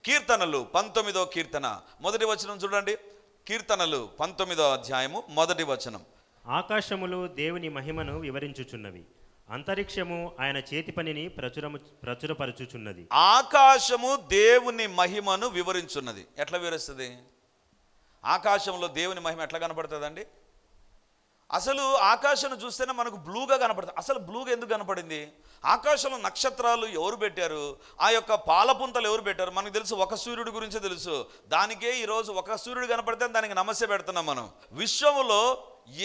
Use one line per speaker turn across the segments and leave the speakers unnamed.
కీర్తనలు 19వ కీర్తన మొదటి వచనం చూడండి. కీర్తనలు 19వ అధ్యాయము మొదటి వచనం.
ఆకాశములు దేవుని మహిమను వివరించుచున్నవి, అంతరిక్షము ఆయన చేతి పనిని ప్రచురపరచుచున్నది.
ఆకాశము దేవుని మహిమను వివరించున్నది. ఎట్లా వివరిస్తుంది? ఆకాశంలో దేవుని మహిమ ఎట్లా కనపడుతుందండి? అసలు ఆకాశం చూస్తేనే మనకు బ్లూగా కనపడుతుంది. అసలు బ్లూగా ఎందుకు కనపడింది? ఆకాశంలో నక్షత్రాలు ఎవరు పెట్టారు? ఆ యొక్క పాలపుంతలు ఎవరు పెట్టారు? మనకు తెలుసు, ఒక సూర్యుడి గురించే తెలుసు. దానికే ఈరోజు ఒక సూర్యుడు కనపడితే దానికి నమస్తే పెడుతున్నాం మనం. విశ్వంలో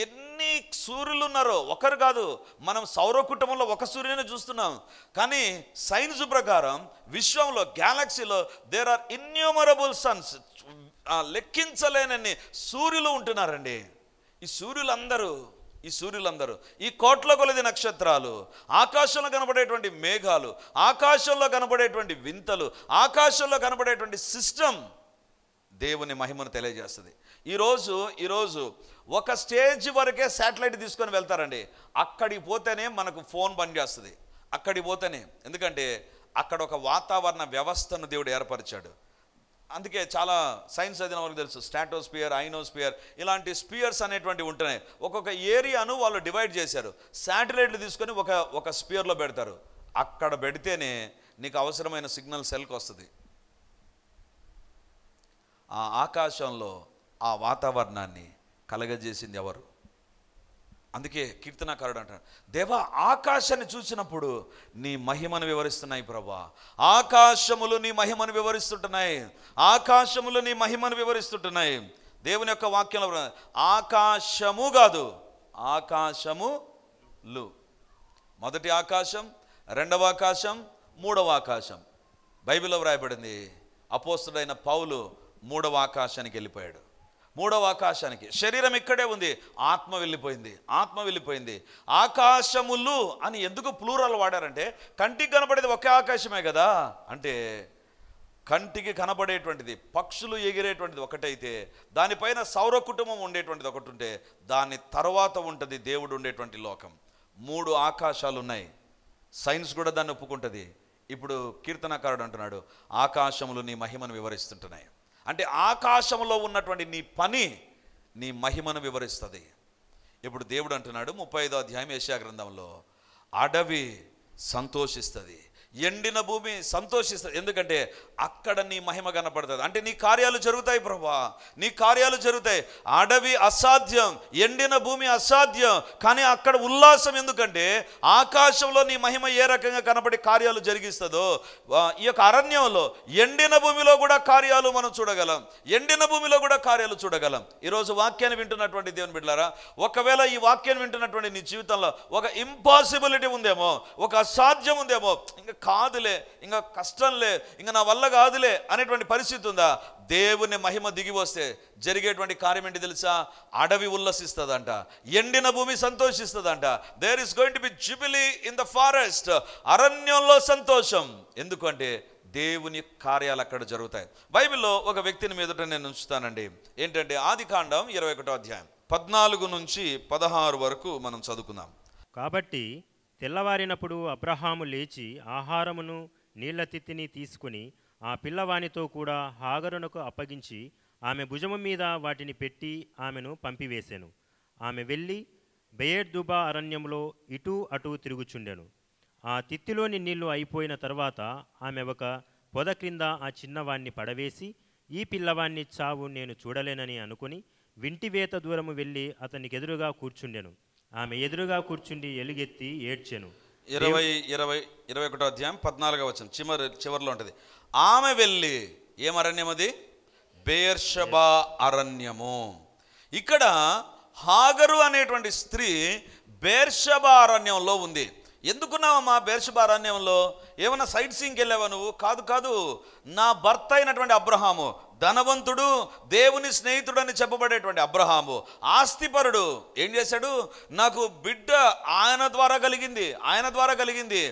ఎన్ని సూర్యులు ఉన్నారో ఒకరు కాదు, మనం సౌర కుటుంబంలో ఒక సూర్యుని చూస్తున్నాం. కానీ సైన్స్ ప్రకారం విశ్వంలో గ్యాలక్సీలో దేర్ ఆర్ ఇన్యూమరబుల్ సన్స్, లెక్కించలేనన్ని సూర్యులు ఉంటున్నారండి. ఈ సూర్యులందరూ ఈ కోట్ల కొలది నక్షత్రాలు, ఆకాశంలో కనబడేటువంటి మేఘాలు, ఆకాశంలో కనబడేటువంటి వింతలు, ఆకాశంలో కనబడేటువంటి సిస్టమ్ దేవుని మహిమను తెలియజేస్తుంది. ఈరోజు ఒక స్టేజ్ వరకే శాటిలైట్ తీసుకొని వెళ్తారండి. అక్కడికి పోతేనే మనకు ఫోన్ పనిచేస్తుంది. అక్కడికి పోతేనే, ఎందుకంటే అక్కడ ఒక వాతావరణ వ్యవస్థను దేవుడు ఏర్పరిచాడు. అందుకే చాలా సైన్స్ చదివిన వాళ్ళకి తెలుసు, స్ట్రాటోస్పియర్, ఐనోస్పియర్, ఇలాంటి స్పియర్స్ అనేటువంటివి ఉంటున్నాయి. ఒక్కొక్క ఏరియాను వాళ్ళు డివైడ్ చేశారు. శాటిలైట్లు తీసుకొని ఒక స్పియర్లో పెడతారు. అక్కడ పెడితేనే నీకు అవసరమైన సిగ్నల్ సెల్కి వస్తుంది. ఆ ఆకాశంలో ఆ వాతావరణాన్ని కలగజేసింది ఎవరు? అందుకే కీర్తనాకారుడు అంటాడు, దేవా ఆకాశాన్ని చూసినప్పుడు నీ మహిమను వివరిస్తున్నాయి ప్రభా. ఆకాశములు నీ మహిమను వివరిస్తుంటున్నాయి, ఆకాశములు నీ మహిమను వివరిస్తుంటున్నాయి. దేవుని యొక్క వాక్యంలో ఆకాశము కాదు, ఆకాశములు. మొదటి ఆకాశం, రెండవ ఆకాశం, మూడవ ఆకాశం. బైబిల్లో వ్రాయబడింది, అపోస్తుడైన పౌలు మూడవ ఆకాశానికి వెళ్ళిపోయాడు. మూడవ ఆకాశానికి. శరీరం ఇక్కడే ఉంది, ఆత్మ వెళ్ళిపోయింది. ఆకాశములు అని ఎందుకు ప్లూరల్ వాడారంటే, కంటికి కనబడేది ఒకే ఆకాశమే కదా. అంటే కంటికి కనబడేటువంటిది, పక్షులు ఎగిరేటువంటిది ఒకటైతే, దానిపైన సౌర కుటుంబం ఉండేటువంటిది ఒకటి ఉంటే, దాని తర్వాత ఉంటుంది దేవుడు ఉండేటువంటి లోకం. 3 ఆకాశాలు ఉన్నాయి. సైన్స్ కూడా దాన్ని ఒప్పుకుంటుంది. ఇప్పుడు కీర్తనకారుడు అంటున్నాడు, ఆకాశములు నీ మహిమను వివరిస్తుంటున్నాయి. అంటే ఆకాశంలో ఉన్నటువంటి నీ పని నీ మహిమను వివరిస్తుంది. ఇప్పుడు దేవుడు అంటున్నాడు 35వ అధ్యాయం యెషయా గ్రంథంలో, అడవి సంతోషిస్తుంది, ఎండిన భూమి సంతోషిస్తుంది. ఎందుకంటే అక్కడ నీ మహిమ కనపడుతుంది. అంటే నీ కార్యాలు జరుగుతాయి ప్రభువా, నీ కార్యాలు జరుగుతాయి. అడవి అసాధ్యం, ఎండిన భూమి అసాధ్యం, కానీ అక్కడ ఉల్లాసం. ఎందుకంటే ఆకాశంలో నీ మహిమ ఏ రకంగా కనపడి కార్యాలు జరిగిస్తుందో, ఈ యొక్క అరణ్యంలో ఎండిన భూమిలో కూడా కార్యాలు మనం చూడగలం, ఎండిన భూమిలో కూడా కార్యాలు చూడగలం. ఈరోజు వాక్యాన్ని వింటున్నటువంటి దేవుని బిడ్డలారా, ఒకవేళ ఈ వాక్యాన్ని వింటున్నటువంటి నీ జీవితంలో ఒక ఇంపాసిబిలిటీ ఉందేమో, ఒక అసాధ్యం ఉందేమో, ఇంకా కాదులే, ఇంకా కష్టంలే, ఇంకా నా వల్ల కాదులే అనేటువంటి పరిస్థితి ఉందా, దేవుని మహిమ దిగి వస్తే జరిగేటువంటి కార్యం ఏంటి తెలుసా? అడవి ఉల్లసిస్తుందంట, ఎండిన భూమి సంతోషిస్తుందంట. There is going to be jubilee in the forest. అరణ్యంలో సంతోషం. ఎందుకంటే దేవుని కార్యాలు అక్కడ జరుగుతాయి. బైబిల్లో ఒక వ్యక్తిని మీదట నేను ఉంచుతానండి. ఏంటంటే ఆదికాండం 21వ అధ్యాయం 14 నుంచి 16 వరకు మనం చదువుకుందాం.
కాబట్టి తెల్లవారినప్పుడు అబ్రహాము లేచి ఆహారమును నీళ్ల తిత్తిని తీసుకుని ఆ పిల్లవానితో కూడా హాగరునకు అప్పగించి ఆమె భుజము మీద వాటిని పెట్టి ఆమెను పంపివేశాను. ఆమె వెళ్ళి బెయేర్దుబా అరణ్యంలో ఇటూ అటూ తిరుగుచుండెను. ఆ తిత్తిలోని నీళ్లు అయిపోయిన తర్వాత ఆమె ఒక పొద క్రింద ఆ చిన్నవాణ్ణి పడవేసి, ఈ పిల్లవాణ్ణి చావు నేను చూడలేనని అనుకుని వింటివేత దూరము వెళ్ళి అతనికి ఎదురుగా కూర్చుండెను. ఆమె ఎదురుగా కూర్చుండి ఎలుగెత్తి ఏడ్చెను.
21వ అధ్యాయం 14వ వచనం చివరిలో ఉంటుంది. ఆమె వెళ్ళి, ఏం అరణ్యం అది? బెయేర్షెబా అరణ్యము. ఇక్కడ హాగరు అనేటువంటి స్త్రీ బెయేర్షెబా అరణ్యంలో ఉంది. ఎందుకున్నావమ్మా బెయేర్షెబా అరణ్యంలో? ఏమన్నా సైట్ సీయింగ్కి వెళ్ళావా నువ్వు? కాదు. నా భర్త అయినటువంటి అబ్రహాము, ధనవంతుడు, దేవుని స్నేహితుడు అని చెప్పబడేటువంటి అబ్రహాము, ఆస్తిపరుడు, ఏం చేశాడు? నాకు బిడ్డ ఆయన ద్వారా కలిగింది.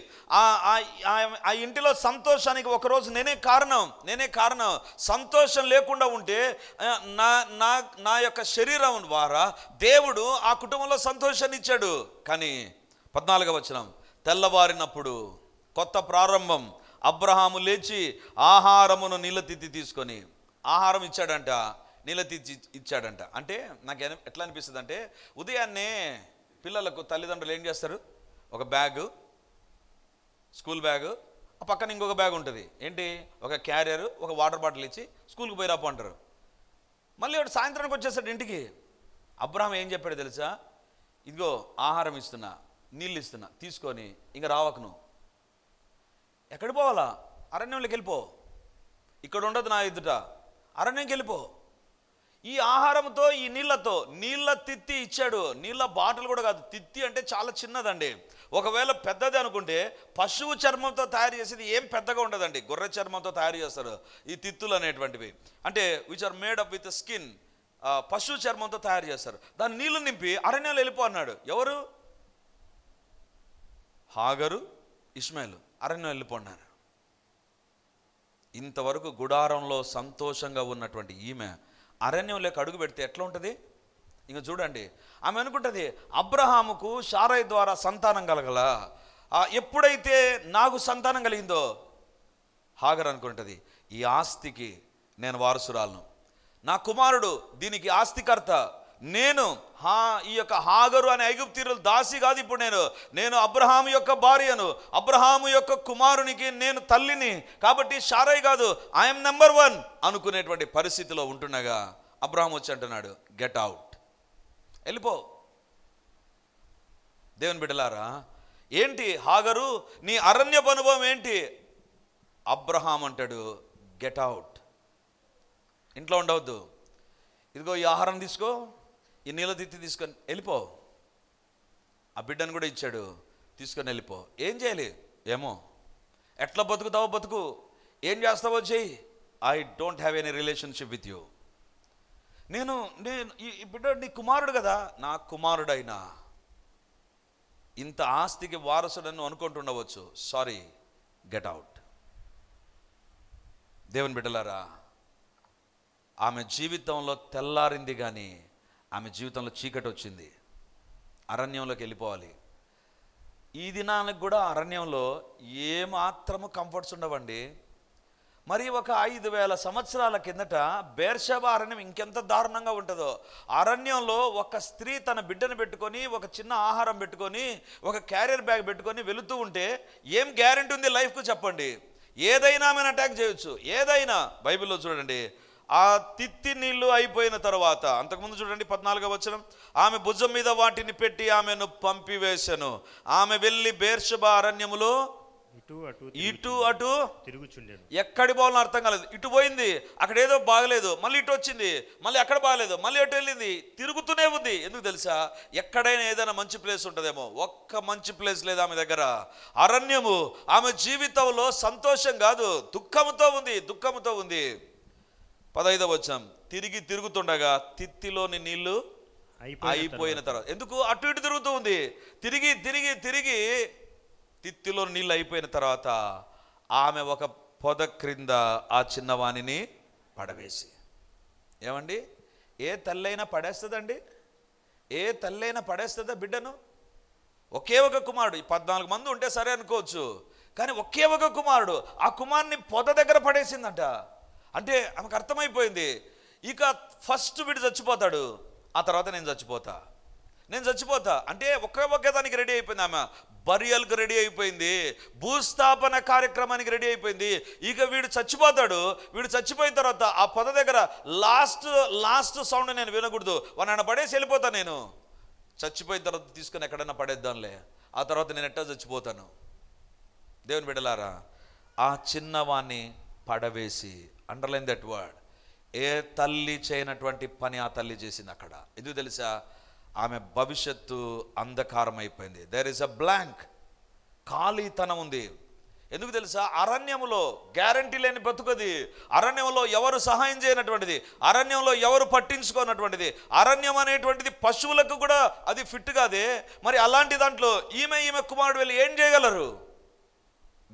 ఆ ఇంటిలో సంతోషానికి ఒకరోజు నేనే కారణం. సంతోషం లేకుండా ఉంటే నా యొక్క శరీరం ద్వారా దేవుడు ఆ కుటుంబంలో సంతోషాన్ని ఇచ్చాడు. కానీ 14వ వచనం, తెల్లవారినప్పుడు కొత్త ప్రారంభం, అబ్రహాము లేచి ఆహారమును నీళ్ళతిత్తి తీసుకొని, ఆహారం ఇచ్చాడంట, నీళ్ళతిత్తి ఇచ్చాడంట. అంటే నాకు ఎట్లా అనిపిస్తుంది అంటే, ఉదయాన్నే పిల్లలకు తల్లిదండ్రులు ఏం చేస్తారు, ఒక బ్యాగు, స్కూల్ బ్యాగు, ఆ పక్కన ఇంకొక బ్యాగ్ ఉంటుంది. ఏంటి, ఒక క్యారియర్, ఒక వాటర్ బాటిల్ ఇచ్చి స్కూల్కి పోయి రాపు అంటారు. మళ్ళీ వాడు సాయంత్రానికి వచ్చేస్తాడు ఇంటికి. అబ్రహాం ఏం చెప్పాడు తెలుసా, ఇదిగో ఆహారం ఇస్తున్నా, నీళ్ళు ఇస్తున్నా, తీసుకొని ఇంక రావకు, నువ్వు ఎక్కడికి పోవాలా, అరణ్యంలోకి వెళ్ళిపో, ఇక్కడ ఉండదు నా ఎదుట, అరణ్యంకి వెళ్ళిపో. ఈ ఆహారంతో, ఈ నీళ్ళతో, నీళ్ళ తిత్తి ఇచ్చాడు. నీళ్ళ బాటిల్ కూడా కాదు, తిత్తి అంటే చాలా చిన్నదండి. ఒకవేళ పెద్దది అనుకుంటే పశువు చర్మంతో తయారు చేసేది ఏం పెద్దగా ఉండదండి, గొర్రె చర్మంతో తయారు చేస్తారు ఈ తిత్తులు అనేటువంటివి. అంటే which are made up with skin, పశువు చర్మంతో తయారు చేస్తారు. దాని నీళ్లు నింపి అరణ్యంలో వెళ్ళిపో అన్నాడు. ఎవరు, హాగరు, ఇష్మాయేలు అరణ్యం వెళ్ళిపోన్నారు. ఇంతవరకు గుడారంలో సంతోషంగా ఉన్నటువంటి ఈమె అరణ్యంలోకి అడుగు పెడితే ఎట్లా ఉంటుంది? ఇంక చూడండి, ఆమె అనుకుంటుంది అబ్రహాముకు శారై ద్వారా సంతానం కలగల, ఎప్పుడైతే నాకు సంతానం కలిగిందో, హాగర్ అనుకుంటుంది ఈ ఆస్తికి నేను వారసురాలను, నా కుమారుడు దీనికి ఆస్తికర్త, నేను ఈ యొక్క హాగరు అనే ఐగుప్తీయుల దాసి కాదు, ఇప్పుడు నేను అబ్రహాము యొక్క భార్యను, అబ్రహాము యొక్క కుమారునికి నేను తల్లిని, కాబట్టి శారై కాదు, ఐఎమ్ నెంబర్ 1 అనుకునేటువంటి పరిస్థితిలో ఉంటుండగా అబ్రహాం వచ్చి అంటున్నాడు, గెట్ అవుట్, వెళ్ళిపో. దేవుని బిడ్డలారా, ఏంటి హాగరు నీ అరణ్యపు అనుభవం ఏంటి? అబ్రహాం అంటాడు, గెట్ అవుట్, ఇంట్లో ఉండవద్దు, ఇదిగో ఈ ఆహారం తీసుకో, ఈ నీళ్ళ తిత్తి తీసుకొని వెళ్ళిపో. ఆ బిడ్డను కూడా ఇచ్చాడు, తీసుకొని వెళ్ళిపో. ఏం చేయాలి ఏమో, ఎట్లా బతుకుతావో బతుకు, ఏం చేస్తావో చెయ్యి, I don't have any relationship with you. నేను ఈ బిడ్డ నీ కుమారుడు కదా, నా కుమారుడైనా ఇంత ఆస్తికి వారసుడని అనుకుంటుండవచ్చు, సారీ, గెట్ అవుట్. దేవుని బిడ్డలారా, ఆమె జీవితంలో తెల్లారింది కానీ ఆమె జీవితంలో చీకటి వచ్చింది. అరణ్యంలోకి వెళ్ళిపోవాలి. ఈ దినానికి కూడా అరణ్యంలో ఏమాత్రము కంఫర్ట్స్ ఉండవండి. మరి ఒక 5000 సంవత్సరాల కిందట బేర్షెబా అరణ్యం ఇంకెంత దారుణంగా ఉంటుందో. అరణ్యంలో ఒక స్త్రీ తన బిడ్డను పెట్టుకొని, ఒక చిన్న ఆహారం పెట్టుకొని, ఒక క్యారియర్ బ్యాగ్ పెట్టుకొని వెళుతూ ఉంటే ఏం గ్యారెంటీ ఉంది లైఫ్కు చెప్పండి? ఏదైనా ఆమెను అటాక్ చేయొచ్చు, ఏదైనా. బైబిల్లో చూడండి, ఆ తిత్తి నీళ్లు అయిపోయిన తర్వాత, అంతకుముందు చూడండి 14వ వచనం, ఆమె భుజం మీద వాటిని పెట్టి ఆమెను పంపివేశను. ఆమె వెళ్ళి బేర్షెబా అరణ్యములో ఇటు అటు
తిరుగుచుండెను.
ఎక్కడి పోవాలని అర్థం కాలేదు. ఇటు పోయింది, అక్కడ ఏదో బాగలేదు, మళ్ళీ ఇటు వచ్చింది, మళ్ళీ అక్కడ బాగలేదు, మళ్ళీ ఎటు వెళ్ళింది, తిరుగుతూనే ఉంది. ఎందుకు తెలుసా? ఎక్కడైనా ఏదైనా మంచి ప్లేస్ ఉంటుందేమో, ఒక్క మంచి ప్లేస్ లేదు ఆమె దగ్గర. అరణ్యము ఆమె జీవితంలో సంతోషం కాదు, దుఃఖముతో ఉంది, దుఃఖముతో ఉంది. 15వ వచనం, తిరుగుతుండగా తిత్తిలోని నీళ్లు అయిపోయిన తర్వాత, ఎందుకు అటు ఇటు తిరుగుతూ ఉంది, తిరిగి తిత్తిలో నీళ్ళు అయిపోయిన తర్వాత ఆమె ఒక పొద క్రింద ఆ చిన్నవాణిని పడవేసి. ఏమండి, ఏ తల్లైనా పడేస్తుందండి? ఏ తల్లైనా పడేస్తుందా బిడ్డను? ఒకే ఒక కుమారుడు, 14 మంది ఉంటే సరే అనుకోవచ్చు, కానీ ఒకే ఒక కుమారుడు, ఆ కుమారుని పొద దగ్గర పడేసిందంట. అంటే ఆమెకు అర్థమైపోయింది, ఇక ఫస్ట్ వీడు చచ్చిపోతాడు, ఆ తర్వాత నేను చచ్చిపోతా అంటే ఒకే దానికి రెడీ అయిపోయింది. ఆమె బరియల్కి రెడీ అయిపోయింది, భూస్థాపన కార్యక్రమానికి రెడీ అయిపోయింది. ఇక వీడు చచ్చిపోతాడు, వీడు చచ్చిపోయిన తర్వాత ఆ పొద దగ్గర లాస్ట్ సౌండ్ నేను వినకూడదు, వాడిని పడేసి వెళ్ళిపోతా, నేను చచ్చిపోయిన తర్వాత తీసుకొని ఎక్కడైనా పడేద్దాంలే, ఆ తర్వాత నేను ఎట్టా చచ్చిపోతాను. దేవుని బిడ్డలారా, ఆ చిన్నవాణ్ణి పడవేసి, అండర్లైన్ దట్ వర్డ్, ఏ తల్లి చేయనటువంటి పని ఆ తల్లి చేసింది అక్కడ. ఎందుకు తెలుసా? ఆమె భవిష్యత్తు అంధకారం అయిపోయింది. దేర్ ఇస్ అ బ్లాంక్, ఖాళీతనం ఉంది. ఎందుకు తెలుసా? అరణ్యంలో గ్యారంటీ లేని బతుకది, అరణ్యంలో ఎవరు సహాయం చేయనటువంటిది, అరణ్యంలో ఎవరు పట్టించుకోనటువంటిది, అరణ్యం అనేటువంటిది పశువులకు కూడా అది ఫిట్ కాదే. మరి అలాంటి దాంట్లో ఈమె కుమారుడు వెళ్ళి ఏం చేయగలరు?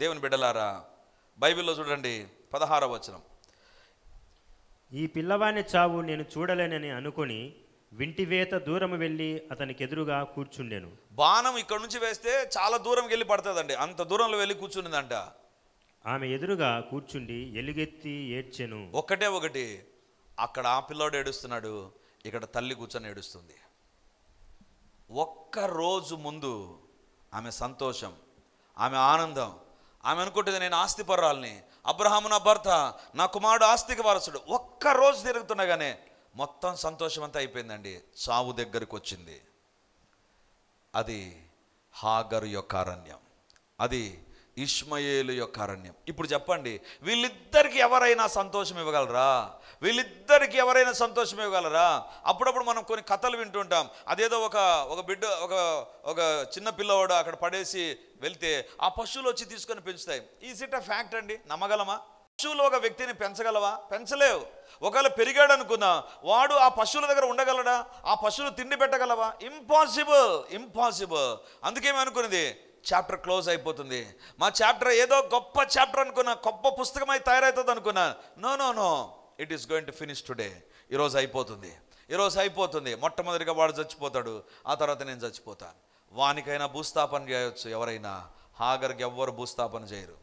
దేవుని బిడ్డలారా, బైబిల్లో చూడండి 16వ వచనం,
ఈ పిల్లవాని చావు నేను చూడలేనని అనుకొని వింటివేత దూరం వెళ్ళి అతనికి ఎదురుగా కూర్చుండెను.
బాణం ఇక్కడ నుంచి వేస్తే చాలా దూరం వెళ్ళి పడుతుందండి, అంత దూరంలో వెళ్ళి కూర్చునిందంట.
ఆమె ఎదురుగా కూర్చుండి ఎలుగెత్తి ఏడ్చెను.
ఒక్కటే ఒకటి, అక్కడ ఆ పిల్లోడు ఏడుస్తున్నాడు, ఇక్కడ తల్లి కూర్చొని ఏడుస్తుంది. ఒక్క రోజు ముందు ఆమె సంతోషం, ఆమె ఆనందం, ఆమె అనుకుంటుంది నేను ఆస్తిపరురాల్ని, అబ్రహాము నా భర్త, నా కుమారుడు ఆస్తికి వారసుడు. ఒక్క రోజు తిరుగుతుండగానే మొత్తం సంతోషం అంతా అయిపోయిందండి. చావు దగ్గరికి వచ్చింది. అది హాగరు యొక్క అరణ్యం, అది ఇష్మాయేలు యొక్క అరణ్యం. ఇప్పుడు చెప్పండి, వీళ్ళిద్దరికి ఎవరైనా సంతోషం ఇవ్వగలరా? వీళ్ళిద్దరికి ఎవరైనా సంతోషం ఇవ్వగలరా? అప్పుడప్పుడు మనం కొన్ని కథలు వింటుంటాం. అదేదో ఒక బిడ్డ, ఒక చిన్న పిల్లవాడు అక్కడ పడేసి వెళ్తే ఆ పశువులు వచ్చి తీసుకొని పెంచుతాయి. ఈజ్ ఇట్ అ ఫ్యాక్ట్ అండి? నమ్మగలమా? పశువులు ఒక వ్యక్తిని పెంచగలవా? పెంచలేవు. ఒకవేళ పెరిగాడు అనుకున్నా, వాడు ఆ పశువుల దగ్గర ఉండగలడా? ఆ పశువులు తిండి పెట్టగలవా? Impossible, impossible. అందుకేమనుకున్నది, చాప్టర్ క్లోజ్ అయిపోతుంది. మా చాప్టర్ ఏదో గొప్ప చాప్టర్ అనుకున్నా, గొప్ప పుస్తకమై తయారవుతుంది అనుకున్నా. No no no, it is going to finish today. ఈరోజు అయిపోతుంది, ఈరోజు అయిపోతుంది. మొట్టమొదటిగా వాడు చచ్చిపోతాడు, ఆ తర్వాత నేను చచ్చిపోతాను. వానికైనా భూస్థాపన చేయవచ్చు ఎవరైనా, హాగర్కి ఎవ్వరు భూస్థాపన చేయరు.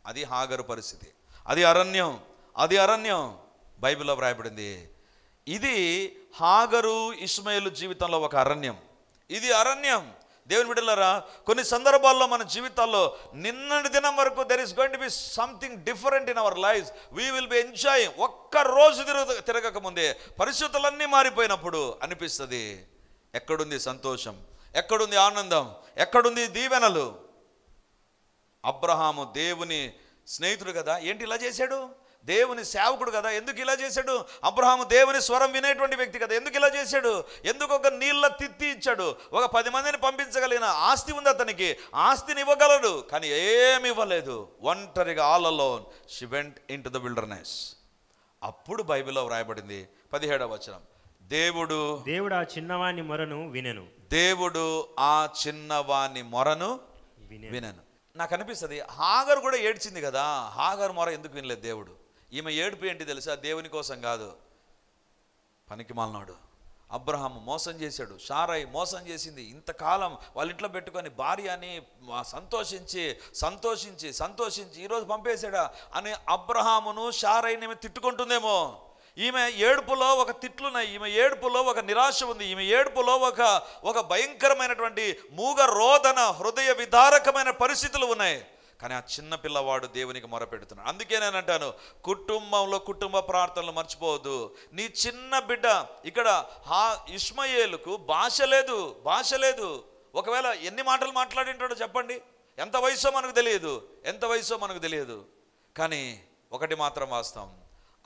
అది హాగరు పరిస్థితి. అది అరణ్యం, అది అరణ్యం. బైబిల్లో వ్రాయబడింది. ఇది హాగరు ఇష్మాయేలు జీవితంలో ఒక అరణ్యం. ఇది అరణ్యం. దేవుని బిడ్డలారా, కొన్ని సందర్భాల్లో మన జీవితాల్లో నిన్నటి దినం వరకు there is going to be something different in our life. We will be enjoying. ఒక్క రోజు తిరగక ముందే పరిస్థితులన్నీ మారిపోయినప్పుడు అనిపిస్తుంది, ఎక్కడుంది సంతోషం, ఎక్కడుంది ఆనందం, ఎక్కడుంది దీవెనలు? అబ్రహాము దేవుని స్నేహితుడు కదా, ఏంటి ఇలా చేశాడు? దేవుని సేవకుడు కదా, ఎందుకు ఇలా చేశాడు? అబ్రహాము దేవుని స్వరం వినేటువంటి వ్యక్తి కదా, ఎందుకు ఇలా చేశాడు? ఎందుకు ఒక నీళ్ళ తిత్తి ఇచ్చాడు? ఒక 10 మందిని పంపించగలిగిన ఆస్తి ఉంది అతనికి, ఆస్తిని ఇవ్వగలడు, కానీ ఏమి ఇవ్వలేదు. ఒంటరిగా all alone she went in to the wilderness. అప్పుడు బైబిల్లో వ్రాయబడింది 17వ వచనం, దేవుడు
ఆ చిన్నవాని మొరను వినెను.
దేవుడు ఆ చిన్నవాని మొరను వినెను. నాకు అనిపిస్తుంది, హాగరు కూడా ఏడ్చింది కదా, హాగరు మొర ఎందుకు వినలేదు దేవుడు? ఈమె ఏడుపు ఏంటి తెలుసా? దేవుని కోసం కాదు, పనికి మాలినాడు. అబ్రహాము మోసం చేశాడు, శారై మోసం చేసింది. ఇంతకాలం వాళ్ళ ఇంట్లో పెట్టుకొని భార్య అని సంతోషించి సంతోషించి సంతోషించి ఈరోజు పంపేశాడా అని అబ్రహామును శారైని తిట్టుకుంటుందేమో. ఈమె ఏడుపులో ఒక తిట్లున్నాయి, ఈమె ఏడుపులో ఒక నిరాశ ఉంది, ఈమె ఏడుపులో ఒక భయంకరమైనటువంటి మూగ రోదన, హృదయ విదారకమైన పరిస్థితులు ఉన్నాయి. కానీ ఆ చిన్న పిల్లవాడు దేవునికి మొరపెడుతున్నాడు. అందుకే నేను అంటాను, కుటుంబంలో కుటుంబ ప్రార్థనలు మర్చిపోవద్దు. నీ చిన్న బిడ్డ ఇక్కడ ఇష్మాయేలుకు భాష లేదు. ఒకవేళ ఎన్ని మాటలు మాట్లాడింటాడో చెప్పండి, ఎంత వయసో మనకు తెలియదు. కానీ ఒకటి మాత్రం వాస్తవం,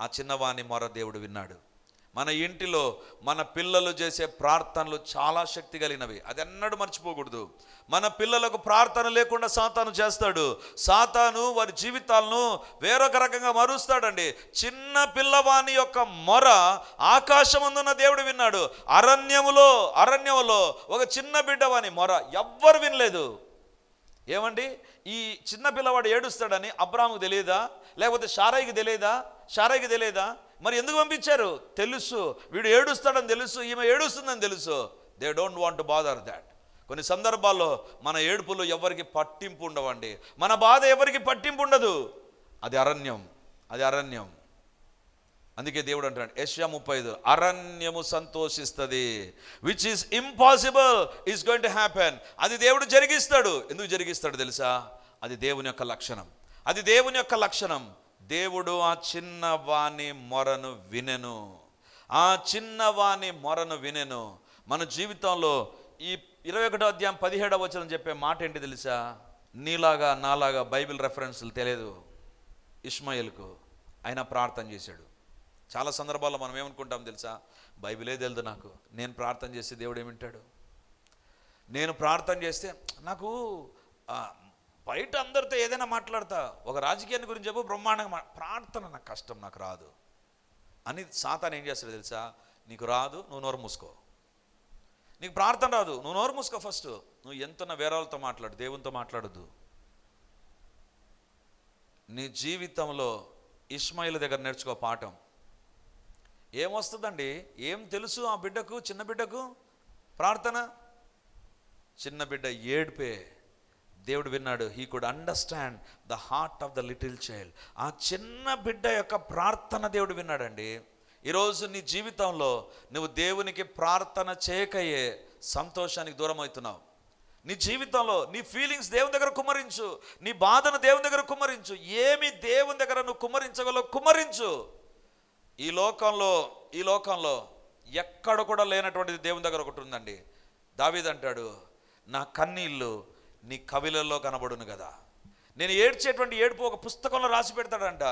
ఆ చిన్నవాని మొర దేవుడు విన్నాడు. మన ఇంటిలో మన పిల్లలు చేసే ప్రార్థనలు చాలా శక్తి కలిగినవి, అది ఎన్నడూ మర్చిపోకూడదు. మన పిల్లలకు ప్రార్థన లేకుండా సాతాను చేస్తాడు. సాతాను వారి జీవితాలను వేరొక రకంగా మారుస్తాడండి. చిన్న పిల్లవాని యొక్క మొర ఆకాశమందున్న దేవుడు విన్నాడు. అరణ్యములో ఒక చిన్న బిడ్డవాని మొర ఎవ్వరు వినలేదు. ఏమండి, ఈ చిన్న పిల్లవాడు ఏడుస్తాడని అబ్రాహాముకు తెలియదా? లేకపోతే శారైకి తెలియదా? మరి ఎందుకు పంపించారు? తెలుసు, వీడు ఏడుస్తాడని తెలుసు, ఈమె ఏడుస్తుందని తెలుసు. They don't want to bother that. కొన్ని సందర్భాల్లో మన ఏడుపులు ఎవరికి పట్టింపు ఉండవండి, మన బాధ ఎవరికి పట్టింపు ఉండదు. అది అరణ్యం. అందుకే దేవుడు అంటాడు యెషయా 35, అరణ్యము సంతోషిస్తుంది. Which is impossible is going to happen. అది దేవుడు జరిగిస్తాడు. ఎందుకు జరిగిస్తాడు తెలుసా? అది దేవుని యొక్క లక్షణం. దేవుడు ఆ చిన్నవాని మొరను వినెను. మన జీవితంలో ఈ 21వ అధ్యాయం 17వ వచనం చెప్పే మాట ఏంటి తెలుసా? నీలాగా నాలాగా బైబిల్ రెఫరెన్స్లు తెలియదు ఇష్మాయేలుకు, ఆయన ప్రార్థన చేశాడు. చాలా సందర్భాల్లో మనం ఏమనుకుంటాం తెలుసా? బైబిలే తెలియదు నాకు, నేను ప్రార్థన చేస్తే దేవుడు ఏమింటాడు? నేను ప్రార్థన చేస్తే నాకు బయట అందరితో ఏదైనా మాట్లాడతా, ఒక రాజకీయాన్ని గురించి చెప్పు, బ్రహ్మాండంగా ప్రార్థన నాకు కష్టం, నాకు రాదు అని సాతాను ఏం చేస్తాడు తెలుసా? నీకు రాదు, నువ్వు నోరు మూసుకో. నీకు ప్రార్థన రాదు, నువ్వు నోరు మూసుకో. ఫస్ట్ నువ్వు ఎంతన్న వేరేవాళ్ళతో మాట్లాడు, దేవునితో మాట్లాడద్దు. నీ జీవితంలో ఇష్మాయేలు దగ్గర నేర్చుకో పాఠం. ఏమొస్తుందండి? ఏం తెలుసు ఆ బిడ్డకు, చిన్న బిడ్డకు? ప్రార్థన. చిన్న బిడ్డ ఏడ్పే దేవుడు విన్నాడు. He could understand the heart of the little child. ఆ చిన్న బిడ్డ యొక్క ప్రార్థన దేవుడు విన్నాడండి. ఈరోజు నీ జీవితంలో నువ్వు దేవునికి ప్రార్థన చేయకయే సంతోషానికి దూరం అవుతున్నావు. నీ జీవితంలో నీ ఫీలింగ్స్ దేవుని దగ్గర కుమ్మరించు, నీ బాధను దేవుని దగ్గర కుమ్మరించు. ఏమి దేవుని దగ్గర నువ్వు కుమ్మరించగలవు కుమ్మరించు. ఈ లోకంలో ఎక్కడ కూడా లేనటువంటిది దేవుని దగ్గర ఒకటి ఉందండి. దావీదు అంటాడు, నా కన్నీళ్ళు నీ కవిలలో కనబడును కదా. నేను ఏడ్చేటువంటి ఏడుపు ఒక పుస్తకంలో రాసి పెడతాడంట.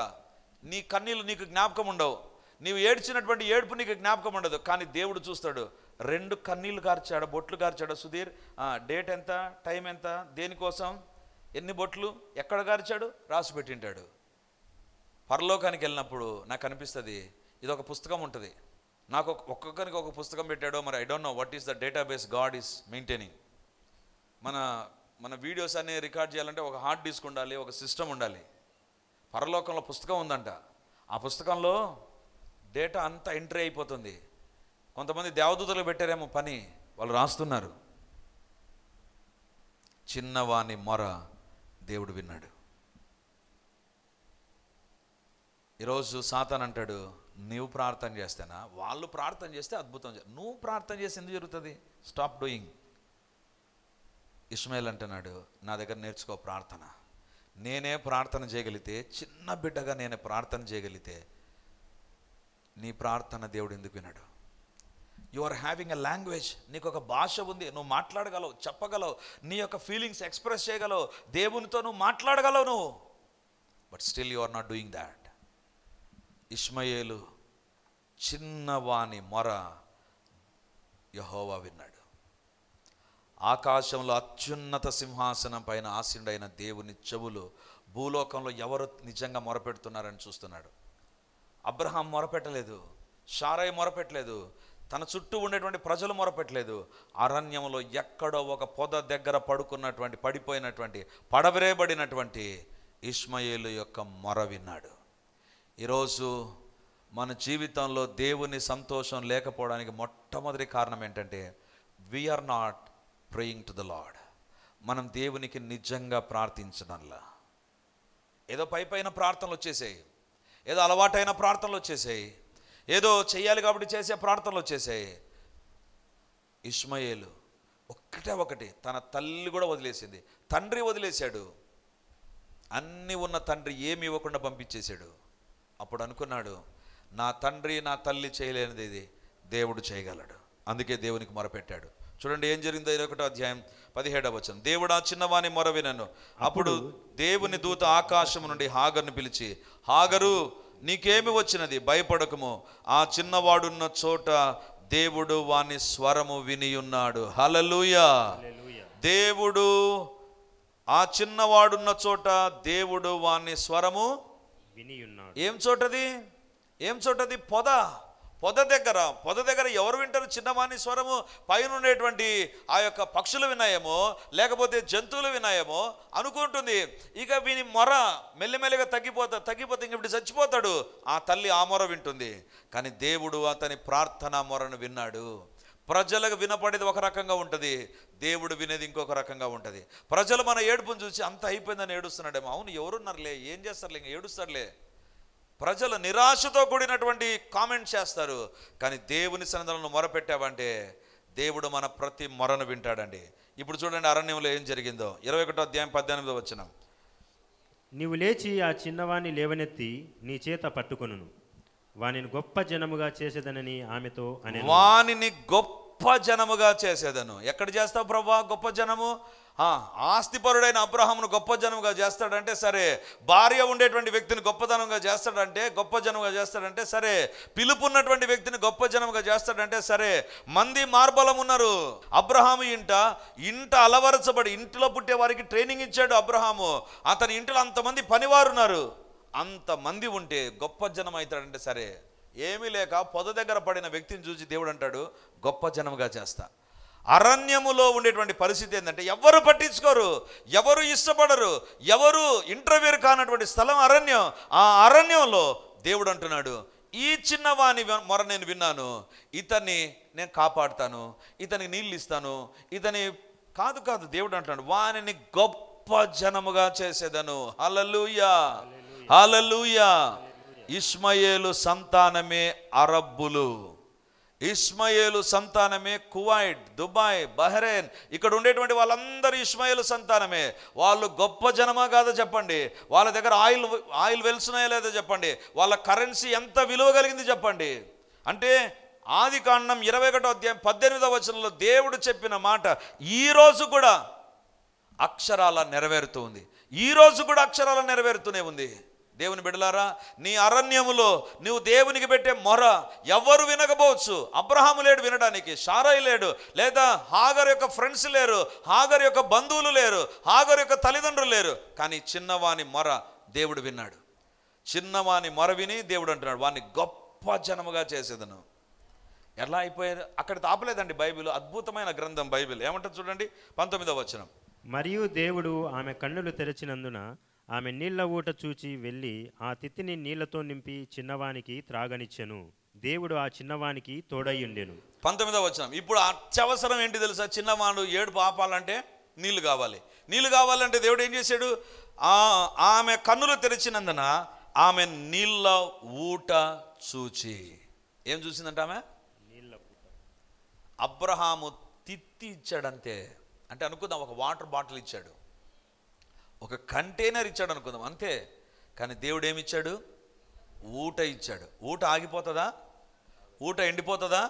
నీ కన్నీళ్ళు నీకు జ్ఞాపకం ఉండవు, నీవు ఏడ్చినటువంటి ఏడుపు నీకు జ్ఞాపకం ఉండదు. కానీ దేవుడు చూస్తాడు, 2 కన్నీళ్ళు కార్చాడు, బొట్లు కార్చాడు. సుధీర్, డేట్ ఎంత, టైం ఎంత, దేనికోసం, ఎన్ని బొట్లు, ఎక్కడ కార్చాడు, రాసి పెట్టింటాడు. పరలోకానికి వెళ్ళినప్పుడు నాకు అనిపిస్తుంది, ఇది ఒక పుస్తకం ఉంటుంది. నాకు ఒక్కొక్కరికి ఒక పుస్తకం పెట్టాడో మరి. I don't know what is the database God is maintaining. మన వీడియోస్ అన్ని రికార్డ్ చేయాలంటే ఒక హార్డ్ డిస్క్ ఉండాలి, ఒక సిస్టమ్ ఉండాలి. పరలోకంలో పుస్తకం ఉందంట. ఆ పుస్తకంలో డేటా అంతా ఎంట్రీ అయిపోతుంది. కొంతమంది దేవదూతలు పెట్టారేమో పని, వాళ్ళు రాస్తున్నారు. చిన్నవాని మొర దేవుడు విన్నాడు. ఈరోజు సాతాన్ అంటాడు, నువ్వు ప్రార్థన చేస్తేనా, వాళ్ళు ప్రార్థన చేస్తే అద్భుతం, నువ్వు ప్రార్థన చేస్తే ఎందుకు జరుగుతుంది, స్టాప్ డూయింగ్. ఇష్మాయేల్ అంటున్నాడు, నా దగ్గర నేర్చుకో ప్రార్థన. నేనే ప్రార్థన చేయగలిగితే, చిన్న బిడ్డగా నేనే ప్రార్థన చేయగలిగితే నీ ప్రార్థన దేవుడు ఎందుకు వినడు? You are having a language, నీకు ఒక భాష ఉంది, నువ్వు మాట్లాడగలవు, చెప్పగలవు, నీ యొక్క ఫీలింగ్స్ ఎక్స్ప్రెస్ చేయగలవు, దేవునితో నువ్వు మాట్లాడగలవు నువ్వు. But still you are not doing that. ఇష్మాయేలు చిన్నవాని మొర యెహోవా విన్నాడు. ఆకాశంలో అత్యున్నత సింహాసనం పైన ఆసీనుడైన దేవుని చెవులు భూలోకంలో ఎవరు నిజంగా మొరపెడుతున్నారని చూస్తున్నాడు. అబ్రహాం మొరపెట్టలేదు, షారై మొరపెట్టలేదు, తన చుట్టూ ఉండేటువంటి ప్రజలు మొరపెట్టలేదు. అరణ్యంలో ఎక్కడో ఒక పొద దగ్గర పడిపోయినటువంటి పడవేయబడినటువంటి ఇష్మాయేలు యొక్క మొర విన్నాడు. ఈరోజు మన జీవితంలో దేవుని సంతోషం లేకపోవడానికి మొట్టమొదటి కారణం ఏంటంటే, we are not praying to the Lord. మనం దేవునికి నిజంగా ప్రార్థించడంలా. ఏదో పైన ప్రార్థనలు వచ్చేసాయి, ఏదో అలవాటైన ప్రార్థనలు వచ్చేసాయి, ఏదో చెయ్యాలి కాబట్టి చేసే ప్రార్థనలు వచ్చేసాయి. ఇష్మాయేలు ఒకటి తన తల్లి కూడా వదిలేసింది, తండ్రి వదిలేశాడు. అన్నీ ఉన్న తండ్రి ఏమి ఇవ్వకుండా పంపించేశాడు. అప్పుడు అనుకున్నాడు, నా తండ్రి నా తల్లి చేయలేనిది ఇది దేవుడు చేయగలడు. అందుకే దేవునికి మొరపెట్టాడు. చూడండి ఏం జరిగిందో 21వ అధ్యాయం 17వ వచనం. దేవుడు ఆ చిన్నవాని మొర వినను. అప్పుడు దేవుని దూత ఆకాశం నుండి హాగరును పిలిచి, హాగరు, నీకేమి వచ్చినది, భయపడకము, ఆ చిన్నవాడున్న చోట దేవుడు వాని స్వరము వినియున్నాడు. హల్లెలూయా. దేవుడు ఆ చిన్నవాడున్న చోట దేవుడు వాని స్వరము వినియున్నాడు. ఏం చోటది? పొద దగ్గర ఎవరు వింటారు? చిన్నవాని స్వరము. పైన ఉండేటువంటి ఆ యొక్క పక్షులు వినాయేమో, లేకపోతే జంతువులు వినాయేమో అనుకుంటుంది. ఇక వీని మొర మెల్లిమెల్లిగా తగ్గిపోతే ఇంక ఇప్పుడు చచ్చిపోతాడు. ఆ తల్లి ఆ మొర వింటుంది. కానీ దేవుడు అతని ప్రార్థన మొరను విన్నాడు. ప్రజలకు వినపడేది ఒక రకంగా ఉంటుంది, దేవుడు వినేది ఇంకొక రకంగా ఉంటుంది. ప్రజలు మన ఏడుపును చూసి అంత అయిపోయిందని ఏడుస్తున్నాడేమో. అవును, ఎవరున్నారులే, ఏం చేస్తారులే, ఇంక ఏడుస్తారులే. ప్రజలు నిరాశతో కూడినటువంటి కామెంట్ చేస్తారు. కానీ దేవుని సన్నిధిలో మొరపెట్టావంటే దేవుడు మన ప్రతి మొరను వింటాడండి. ఇప్పుడు చూడండి అరణ్యంలో ఏం జరిగిందో. 21వ అధ్యాయం 18వ వచనం.
నీవు లేచి ఆ చిన్నవాణ్ణి లేవనెత్తి నీ చేత పట్టుకొనును, వానిని గొప్ప జనముగా చేసేదనని ఆమెతో అనెను.
వానిని గొప్ప జనముగా చేసేదను. ఎక్కడ చేస్తావు ప్రభువా గొప్ప జనము? ఆస్తిపరుడైన అబ్రహామును గొప్ప జనముగా చేస్తాడంటే సరే, భార్య ఉండేటువంటి వ్యక్తిని గొప్పతనంగా చేస్తాడంటే, గొప్ప జనముగా చేస్తాడంటే సరే, పిలుపున్నటువంటి వ్యక్తిని గొప్ప జనముగా చేస్తాడంటే సరే, మంది మార్బలం ఉన్నారు. అబ్రహాము ఇంట అలవరచబడి ఇంటిలో పుట్టే వారికి ట్రైనింగ్ ఇచ్చాడు అబ్రహాము. అతని ఇంటిలో అంతమంది పనివారు ఉన్నారు. అంతమంది ఉంటే గొప్ప జనం అవుతాడంటే సరే, ఏమీ లేక పొద దగ్గర పడిన వ్యక్తిని చూసి దేవుడు అంటాడు, గొప్ప జనముగా చేస్తా. అరణ్యములో ఉండేటువంటి పరిస్థితి ఏంటంటే, ఎవరు పట్టించుకోరు, ఎవరు ఇష్టపడరు, ఎవరు ఇంటర్వ్యూ కానటువంటి స్థలం అరణ్యం. ఆ అరణ్యంలో దేవుడు అంటున్నాడు, ఈ చిన్నవాని మొర నేను విన్నాను, ఇతన్ని నేను కాపాడుతాను, ఇతనికి నీళ్ళు ఇస్తాను, ఇతని కాదు దేవుడు అంటున్నాడు, వానిని గొప్ప గొప్ప జనముగా చేసేదను. హల్లెలూయా, హల్లెలూయా. ఇష్మాయేలు సంతానమే అరబ్బులు, ఇష్మాయేలు సంతానమే కువైట్, దుబాయ్, బహ్రెయిన్, ఇక్కడ ఉండేటువంటి వాళ్ళందరూ ఇష్మాయేలు సంతానమే. వాళ్ళు గొప్ప జనమా కాదో చెప్పండి, వాళ్ళ దగ్గర ఆయిల్ వెల్స్ ఉన్నాయో లేదో చెప్పండి, వాళ్ళ కరెన్సీ ఎంత విలువ కలిగింది చెప్పండి. అంటే ఆదికాండం 21వ అధ్యాయం 18వ వచనంలో దేవుడు చెప్పిన మాట ఈరోజు కూడా అక్షరాల నెరవేరుతూ ఉంది. ఈరోజు కూడా అక్షరాల నెరవేరుతూనే ఉంది. దేవుని బిడ్డలారా, నీ అరణ్యములో నువ్వు దేవునికి పెట్టే మొర ఎవరు వినకపోవచ్చు. అబ్రహాము లేడు వినడానికి, శారయి లేడు, లేదా హాగర్ యొక్క ఫ్రెండ్స్ లేరు, హాగర్ యొక్క బంధువులు లేరు, హాగర్ యొక్క తల్లిదండ్రులు లేరు. కానీ చిన్నవాని మొర దేవుడు విన్నాడు. చిన్నవాని మొర విని దేవుడు అంటున్నాడు, వాడిని గొప్ప జనముగా చేసేదను. ఎలా అయిపోయారు? అక్కడ ఆపలేదండి బైబిల్. అద్భుతమైన గ్రంథం బైబిల్. ఏమంటారు చూడండి, 19వ వచనం.
మరియు దేవుడు ఆమె కన్నులు తెరచినందున ఆమె నీళ్ల ఊట చూచి వెళ్ళి ఆ తిత్తిని నీళ్లతో నింపి చిన్నవానికి త్రాగనిచ్చెను. దేవుడు ఆ చిన్నవానికి తోడయ్యుండెను.
19వ వచనం. ఇప్పుడు అత్యవసరం ఏంటి తెలుసా? చిన్నవాడు ఏడుపు ఆపాలంటే నీళ్లు కావాలి. నీళ్లు కావాలంటే దేవుడు ఏం చేశాడు? ఆమె కన్నులు తెరిచినందున ఆమె నీళ్ళ ఊట చూచి. ఏం చూసిందంట ఆమె? అబ్రహాము తిత్తి ఇచ్చాడంతే. అంటే అనుకుందాం, ఒక వాటర్ బాటిల్ ఇచ్చాడు, ఒక కంటైనర్ ఇచ్చాడు అనుకుందాం, అంతే. కానీ దేవుడు ఏమిచ్చాడు? ఊట ఇచ్చాడు. ఊట ఆగిపోతుందా? ఊట ఎండిపోతుందా?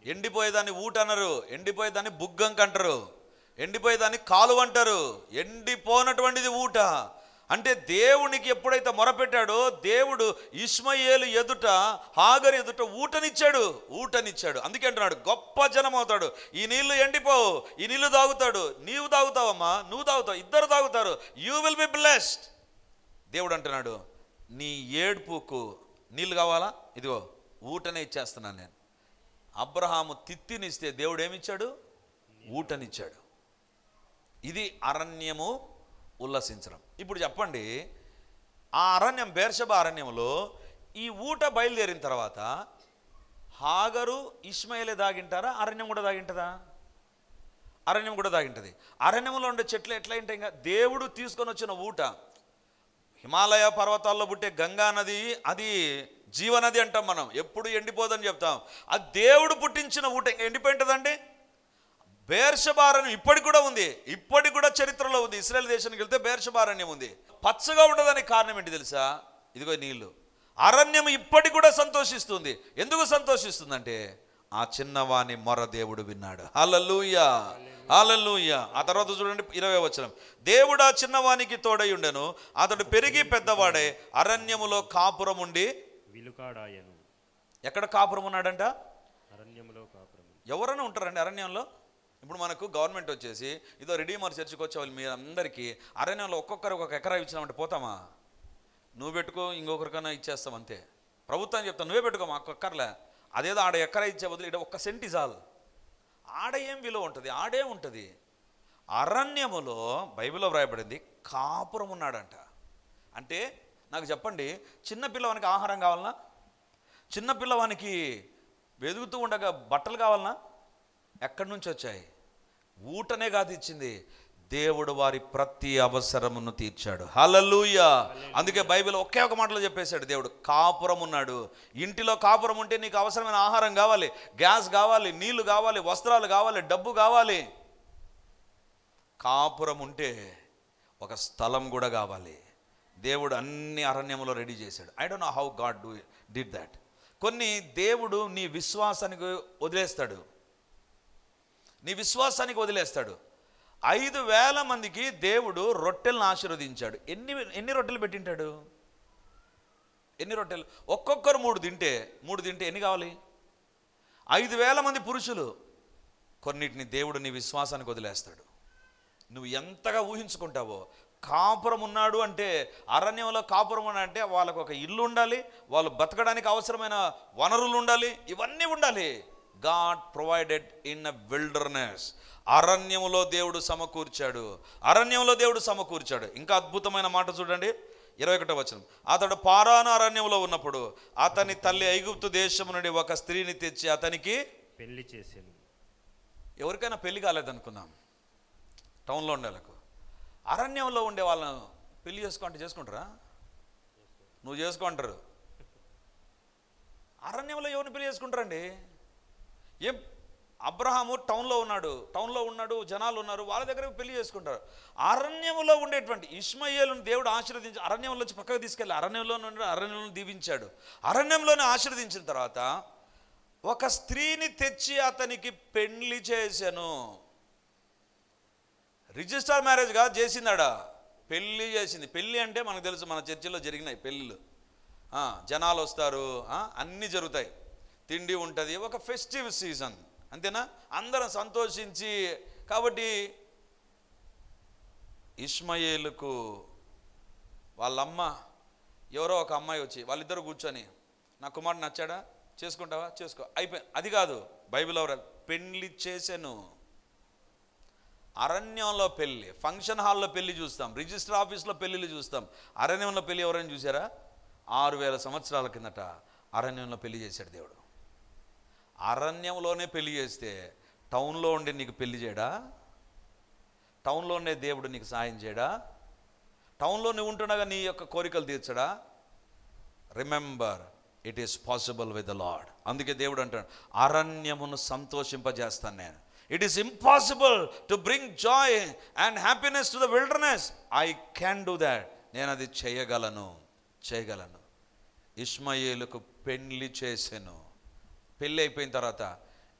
ఎండిపోయేదాన్ని ఊట అనరు, ఎండిపోయేదాన్ని బుగ్గంక అంటారు, ఎండిపోయేదాన్ని కాలువ అంటారు. ఎండిపోనటువంటిది ఊట. అంటే దేవునికి ఎప్పుడైతే మొరపెట్టాడో దేవుడు ఇష్మాయేలు ఎదుట, హాగర్ ఎదుట ఊటనిచ్చాడు. అందుకే అంటున్నాడు గొప్ప జనం అవుతాడు. ఈ నీళ్లు ఎండిపోవు, ఈ నీళ్లు తాగుతాడు. నీవు తాగుతావమ్మా, నువ్వు తాగుతావు, ఇద్దరు తాగుతారు. You will be blessed. దేవుడు అంటున్నాడు, నీ ఏడుపుకు నీళ్ళు కావాలా? ఇదిగో ఊటనే ఇచ్చేస్తున్నాను నేను. అబ్రహాము తిత్తినిస్తే దేవుడు ఏమిచ్చాడు? ఊటనిచ్చాడు. ఇది అరణ్యము ఉల్లసించడం. ఇప్పుడు చెప్పండి, ఆ అరణ్యం, బేర్షెబా అరణ్యంలో ఈ ఊట బయలుదేరిన తర్వాత హాగరు ఇష్మాయేలే దాగింటారా? అరణ్యం కూడా దాగింటదా? అరణ్యం కూడా దాగింటది. అరణ్యంలో ఉండే చెట్లు ఎట్లా ఉంటాయి? ఇంకా దేవుడు తీసుకొని వచ్చిన ఊట. హిమాలయ పర్వతాల్లో పుట్టే గంగా నది, అది జీవనది అంటాం మనం, ఎప్పుడు ఎండిపోదని చెప్తాం. అది దేవుడు పుట్టించిన ఊట. ఇంకా ఎండిపోయింటుందండి? బేర్షెబా అరణ్యం ఇప్పటికి కూడా ఉంది, ఇప్పటికి కూడా చరిత్రలో ఉంది. ఇశ్రాయేల్ దేశానికి వెళ్తే బేర్షెబా అరణ్యం ఉంది. పచ్చగా ఉండడానికి కారణం ఏంటి తెలుసా? ఇదిగో నీళ్లు. అరణ్యం ఇప్పటికి కూడా సంతోషిస్తుంది. ఎందుకు సంతోషిస్తుందంటే ఆ చిన్నవాని మొర దేవుడు విన్నాడు. హల్లెలూయా, హల్లెలూయా. ఆ తర్వాత చూడండి 20వ వచనం. దేవుడు ఆ చిన్నవానికి తోడై ఉండెను, అతడు పెరిగి పెద్దవాడే అరణ్యములో కాపురం ఉండి
విలుకాడాయను.
ఎక్కడ కాపురం ఉన్నాడంట?
అరణ్యములో కాపురం.
ఎవరైనా ఉంటారండి అరణ్యంలో? ఇప్పుడు మనకు గవర్నమెంట్ వచ్చేసి ఇదో రిడీమర్ చర్చికి వచ్చే వాళ్ళు మీరు అందరికీ అరణ్యంలో ఒక్కొక్కరు ఒక ఎకరా ఇచ్చినామంటే పోతామా? నువ్వు పెట్టుకో, ఇంకొకరికైనా ఇచ్చేస్తాం అంతే. ప్రభుత్వం చెప్తాను, నువ్వే పెట్టుకో, మాకు ఒక్కర్లే. అదేదో ఆడ ఎకరా ఇచ్చే బదులు ఇక్కడ 1 సెంటి చాలు. ఆడ ఏం విలువ ఉంటుంది? ఆడే ఉంటుంది. అరణ్యములో బైబిల్లో వ్రాయబడింది కాపురం ఉన్నాడంట. అంటే నాకు చెప్పండి, చిన్నపిల్లవానికి ఆహారం కావాలన్నా? చిన్నపిల్లవానికి వెదుగుతూ ఉండగా బట్టలు కావాలన్నా? ఎక్కడి నుంచి వచ్చాయి? ఊటనే కాదు ఇచ్చింది, దేవుడు వారి ప్రతి అవసరమును తీర్చాడు. హల్లెలూయా. అందుకే బైబిల్ ఒకే ఒక మాటలో చెప్పేశాడు, దేవుడు కాపురం ఉన్నాడు. ఇంటిలో కాపురం ఉంటే నీకు అవసరమైన ఆహారం కావాలి, గ్యాస్ కావాలి, నీళ్లు కావాలి, వస్త్రాలు కావాలి, డబ్బు కావాలి. కాపురం ఉంటే ఒక స్థలం కూడా కావాలి. దేవుడు అన్ని అరణ్యములో రెడీ చేశాడు. I don't know how God did that. కొన్ని దేవుడు నీ విశ్వాసానికి వదిలేస్తాడు, నీ విశ్వాసానికి వదిలేస్తాడు. 5,000 మందికి దేవుడు రొట్టెలను ఆశీర్వదించాడు. ఎన్ని రొట్టెలు పెట్టింటాడు? ఎన్ని రొట్టెలు? ఒక్కొక్కరు 3 తింటే ఎన్ని కావాలి? 5,000 మంది పురుషులు. కొన్నిటిని దేవుడు నీ విశ్వాసానికి వదిలేస్తాడు. నువ్వు ఎంతగా ఊహించుకుంటావో. కాపురం ఉన్నాడు అంటే, అరణ్యంలో కాపురం ఉన్నాడంటే వాళ్ళకు ఒక ఇల్లు ఉండాలి, వాళ్ళు బతకడానికి అవసరమైన వనరులు ఉండాలి, ఇవన్నీ ఉండాలి. God provided in a wilderness. అరణ్యములో దేవుడు సమకూర్చాడు. ఇంకా అద్భుతమైన మాట చూడండి, 21వ వచనం. అతడు పారాను అరణ్యంలో ఉన్నప్పుడు అతని తల్లి ఐగుప్తు దేశము నుండి ఒక స్త్రీని తెచ్చి అతనికి
పెళ్లి చేశాను.
ఎవరికైనా పెళ్లి కాలేదనుకుందాం, టౌన్లో ఉండే వాళ్ళకు, అరణ్యంలో ఉండే వాళ్ళను పెళ్లి చేసుకుంటారా? నువ్వు చేసుకుంటారు. అరణ్యంలో ఎవరిని పెళ్లి చేసుకుంటారండి? ఏం అబ్రహాము టౌన్లో ఉన్నాడు, జనాలు ఉన్నారు, వాళ్ళ దగ్గర పెళ్లి చేసుకుంటారు. అరణ్యంలో ఉండేటువంటి ఇష్మాయేలును దేవుడు ఆశీర్వదించి అరణ్యంలోంచి పక్కకు తీసుకెళ్ళి అరణ్యంలో దీవించాడు. అరణ్యంలోనే ఆశీర్వదించిన తర్వాత ఒక స్త్రీని తెచ్చి అతనికి పెళ్లి చేశాను. రిజిస్టర్ మ్యారేజ్ కాదు చేసిందాడా, పెళ్ళి చేసింది. పెళ్ళి అంటే మనకు తెలుసు, మన చర్చిలో జరిగినాయి పెళ్ళిళ్ళు. జనాలు వస్తారు, అన్నీ జరుగుతాయి, తిండి ఉంటుంది, ఒక ఫెస్టివ్ సీజన్, అంతేనా? అందరం సంతోషించి. కాబట్టి ఇష్మాయేలుకు వాళ్ళమ్మ ఎవరో ఒక అమ్మాయి వచ్చి వాళ్ళిద్దరు కూర్చొని, నా కుమారుడు నచ్చాడా, చేసుకుంటావా, చేసుకో, అయిపోయి. అది కాదు, బైబిల్ ఎవరు పెళ్లి చేశాను. అరణ్యంలో పెళ్ళి, ఫంక్షన్ హాల్లో పెళ్లి చూస్తాం, రిజిస్టర్ ఆఫీస్లో పెళ్ళిళ్ళు చూస్తాం. అరణ్యంలో పెళ్ళి ఎవరైనా చూసారా? 6000 సంవత్సరాల కిందట అరణ్యంలో పెళ్లి చేశాడు దేవుడు. అరణ్యంలోనే పెళ్లి చేస్తే టౌన్లో ఉండి నీకు పెళ్లి చేయడా? టౌన్లోనే దేవుడు నీకు సాయం చేయడా? టౌన్లో నువ్వు ఉంటుండగా నీ యొక్క కోరికలు తీర్చడా? Remember, it is possible with the Lord. అందుకే దేవుడు అంటాడు, అరణ్యమును సంతోషింపజేస్తాను నేను. It is impossible to bring joy and happiness to the wilderness. I can do that. నేను అది చేయగలను. ఇష్మాయేలుకు పెళ్లి చేశాను. పెళ్ళి అయిపోయిన తర్వాత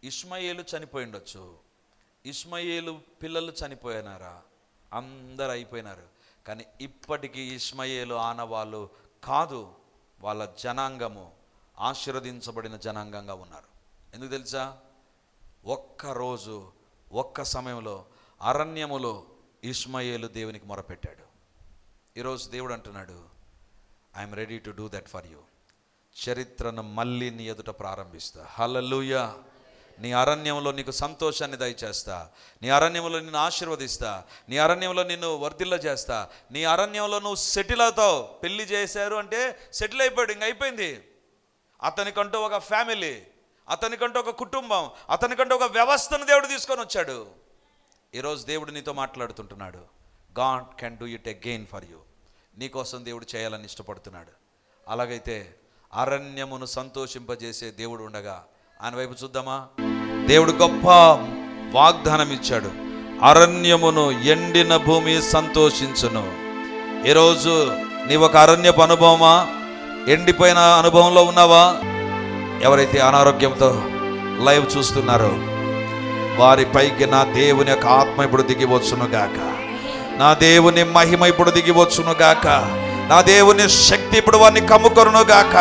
ఇష్మాయేలు చనిపోయి ఉండొచ్చు, ఇష్మాయేలు పిల్లలు చనిపోయినారా? అందరు అయిపోయినారు. కానీ ఇప్పటికీ ఇష్మాయేలు ఆనవాళ్ళు కాదు, వాళ్ళ జనాంగము ఆశీర్వదించబడిన జనాంగంగా ఉన్నారు. ఎందుకు తెలుసా? ఒక్కరోజు ఒక్క సమయంలో అరణ్యములో ఇష్మాయేలు దేవునికి మొరపెట్టాడు. ఈరోజు దేవుడు అంటున్నాడు, I'm ready to do that for you. చరిత్రను మళ్ళీ నీ ఎదుట ప్రారంభిస్తా. హల్లెలూయా. నీ అరణ్యంలో నీకు సంతోషాన్ని దయచేస్తా, నీ అరణ్యంలో నిన్ను ఆశీర్వదిస్తా, నీ అరణ్యంలో నిన్ను వర్ధిల్ల చేస్తా, నీ అరణ్యంలో నువ్వు సెటిల్ అవుతావు. పెళ్లి చేశారు అంటే సెటిల్ అయిపోయాడు, ఇంక అయిపోయింది. అతనికంటూ ఒక ఫ్యామిలీ, అతనికంటూ ఒక కుటుంబం, అతనికంటూ ఒక వ్యవస్థను దేవుడు తీసుకొని వచ్చాడు. ఈరోజు దేవుడు నీతో మాట్లాడుతుంటున్నాడు. God can do it again for you. నీకోసం దేవుడు చేయాలని ఇష్టపడుతున్నాడు. అలాగైతే అరణ్యమును సంతోషింపజేసే దేవుడు ఉండగా ఆయన వైపు చూద్దామా? దేవుడు గొప్ప వాగ్దానం ఇచ్చాడు. అరణ్యమును ఎండిన భూమి సంతోషించును. ఈరోజు నీవు ఒక అరణ్యపు అనుభవమా, ఎండిపోయిన అనుభవంలో ఉన్నావా? ఎవరైతే అనారోగ్యంతో లైవ్ చూస్తున్నారో వారి పైకి నా దేవుని యొక్క ఆత్మ ఇప్పుడు దిగివచ్చును గాక, నా దేవుని మహిమ ఇప్పుడు దిగివచ్చును గాక, నా దేవుని శక్తి ఇప్పుడు వారిని కమ్ముకొనును గాక.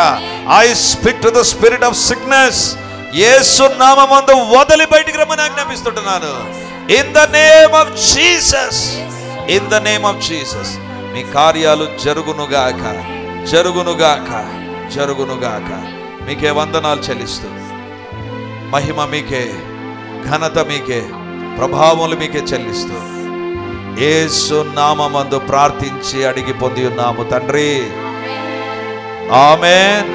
I speak to the spirit of sickness. యేసు నామమందు వదిలి బయటికి రమ్మని ఆజ్ఞాపిస్తుంటున్నాను. In the name of Jesus, in the name of Jesus మీ కార్యాలు జరుగునుగాక, జరుగునుగాక, జరుగునుగాక. మీకే వందనాలు చెల్లిస్తూ, మహిమ మీకే, ఘనత మీకే, ప్రభావములు మీకే చెల్లిస్తూ యేసు నామమందు ప్రార్థించి అడిగి పొంది ఉన్నాము తండ్రి. ఆమేన్,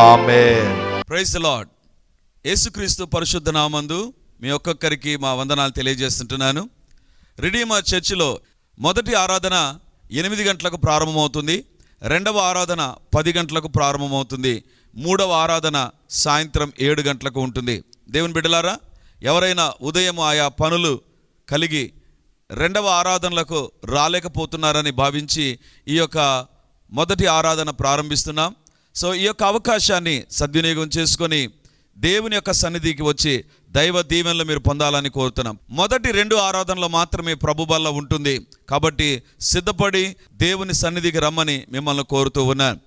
ఆమేన్. Praise the Lord. యేసుక్రీస్తు పరిశుద్ధ నామమందు మీ ఒక్కొక్కరికి మా వందనాలు తెలియజేస్తుంటున్నాను. రిడీమర్ చర్చిలో మొదటి ఆరాధన 8 గంటలకు ప్రారంభమవుతుంది, రెండవ ఆరాధన 10 గంటలకు ప్రారంభమవుతుంది, మూడవ ఆరాధన సాయంత్రం 7 గంటలకు ఉంటుంది. దేవుని బిడ్డలారా, ఎవరైనా ఉదయం ఆయా పనులు కలిగి రెండవ ఆరాధనలకు రాలేకపోతున్నారని భావించి ఈ యొక్క మొదటి ఆరాధన ప్రారంభిస్తున్నాం. సో ఈ యొక్క అవకాశాన్ని సద్వినియోగం చేసుకొని దేవుని యొక్క సన్నిధికి వచ్చి దైవ దీవెనలు మీరు పొందాలని కోరుతున్నాం. మొదటి 2 ఆరాధనలు మాత్రమే ప్రభు బల్ల ఉంటుంది. కాబట్టి సిద్ధపడి దేవుని సన్నిధికి రమ్మని మిమ్మల్ని కోరుతూ ఉన్నాను.